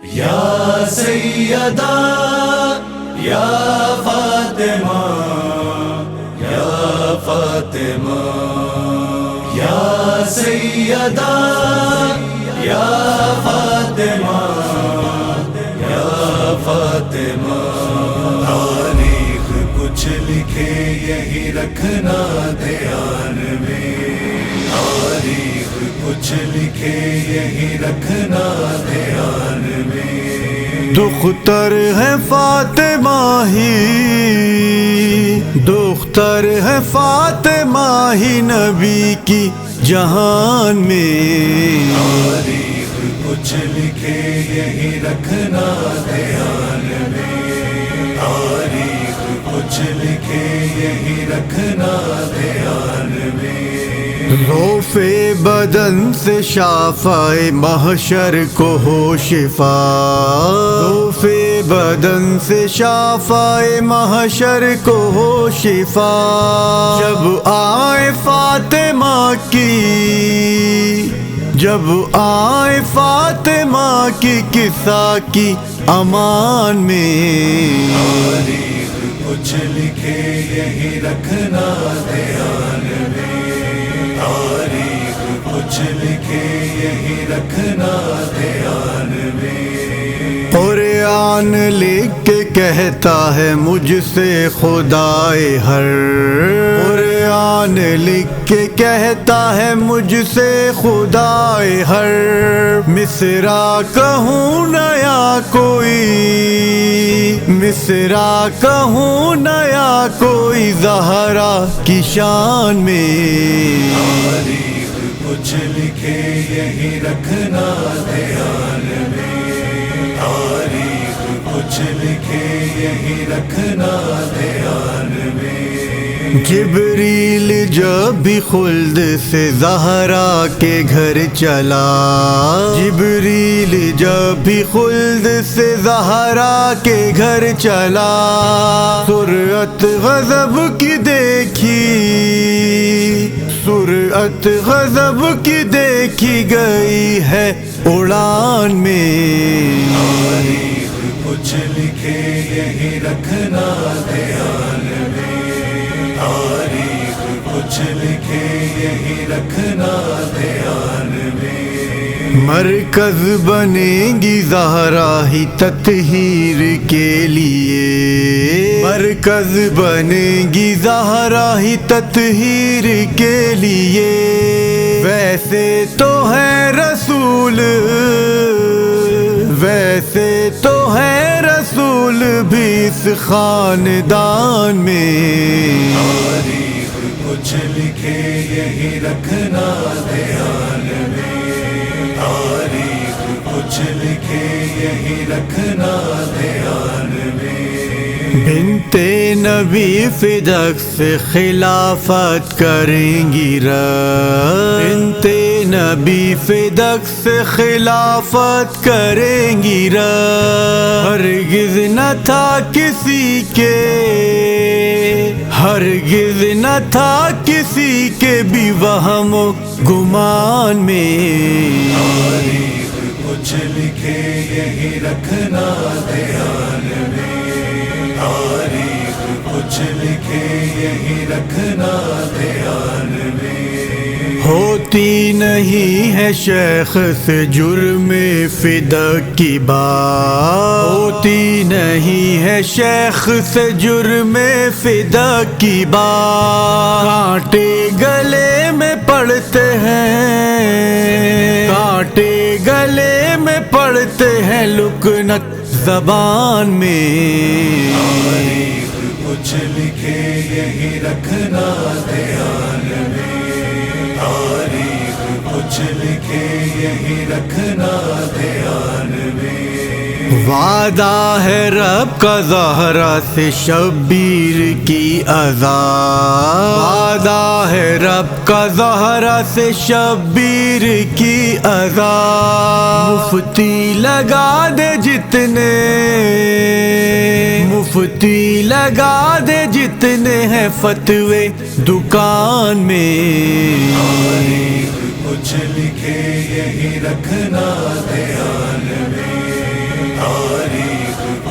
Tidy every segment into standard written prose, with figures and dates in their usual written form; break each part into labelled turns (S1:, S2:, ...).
S1: یا سیدہ یا فاطمہ یا فاطمہ یا سیدہ یا فاطمہ یا فاطمہ تاریخ کچھ لکھے یہی رکھنا دھیان میں، تاریخ کچھ لکھے یہی رکھنا دھیان میں۔
S2: دختر ہے فاطمہ ہی، دختر ہے فاطمہ ہی نبی کی جہان میں،
S1: تاریخ کچھ لکھے یہی رکھنا دھیان میں، تاریخ کچھ لکھے یہی رکھنا دھیان میں۔
S2: روف بدن سے شافع محشر کو ہو شفا، روف بدن سے شافع محشر کو ہو شفا، جب آئے فاطمہ کی، جب آئے فاطمہ کی قصہ کی امان میں،
S1: تاریخ کچھ لکھے یہی رکھنا دھیان میں، تاریخ کچھ لکھے یہی رکھنا دھیان میں۔
S2: قرآن لکھ کے کہتا ہے مجھ سے خدائے ہر، قرآن لکھ کے کہتا ہے مجھ سے خدائے ہر، مصرع کہوں نیا کوئی، مصرع کہوں نیا کوئی زہرا کی شان میں،
S1: تاریخ کچھ لکھے یہی رکھنا دھیان میں، تاریخ کچھ لکھے یہی رکھنا دھیان میں۔
S2: جبریل جب بھی خلد سے زہرا کے گھر چلا، جبریل جب بھی خلد سے زہرا کے گھر چلا، سرعت غضب کی دیکھی، سرعت غضب کی دیکھی گئی ہے اڑان میں،
S1: تاریخ کچھ لکھے یہی رکھنا دھیان میں، تاریخ کچھ لکھے یہی رکھنا دھیان میں۔
S2: مرکز بنے گی زہرا ہی تطہیر کے لیے، مرکز بنے گی زہرا ہی تطہیر کے لیے، ویسے تو ہے رسول، ویسے تو ہے رسول بھی اس خاندان میں،
S1: تاریخ کچھ لکھے یہی رکھنا دھیان میں، تاریخ کچھ لکھے یہی رکھنا دھیان میں۔
S2: بنت نبی فدق سے خلافت کریں گی رب، بنت نبی فدق سے خلافت کریں گی رب، ہرگز نہ تھا کسی کے، ہرگز نہ تھا کسی کے بھی وہم و گمان میں،
S1: تاریخ کچھ لکھے یہی رکھنا دھیان میں، تاریخ کچھ لکھے یہی رکھنا دھیان میں۔
S2: ہوتی نہیں ہے شیخ سے جرم فدق کی بات، ہوتی نہیں ہے شیخ سے جرم فدق کی بات، کانٹے گلے میں پڑتے ہیں، کانٹے گلے میں پڑتے ہیں لکنت زبان میں،
S1: تاریخ کچھ لکھے یہی رکھنا دھیان میں، تاریخ کچھ لکھے یہی رکھنا دھیان میں۔
S2: وعدہ ہے رب کا زہرا سے شبیر کی عذاب، وعدہ ہے رب کا زہرا سے شبیر کی عذاب، مفتی لگا دے جتنے، مفتی لگا دے جتنے ہیں فتوے دکان میں،
S1: تاریخ کچھ لکھے یہی رکھنا دھیان میں،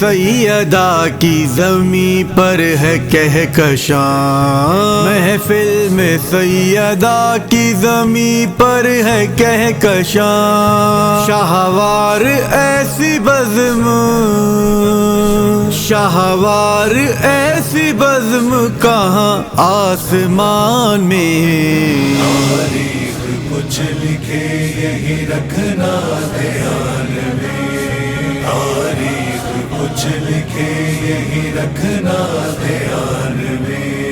S2: سیدہ کی زمیں پر ہے کہکشاں، محفل میں سیدہ کی زمیں پر ہے کہکشاں، شاہوار ایسی بزم، شاہوار ایسی بزم کہاں آسمان میں۔
S1: تاریخ کچھ لکھے یہی رکھنا دھیان میں، تاریخ کچھ لکھے یہی رکھنا دھیان میں۔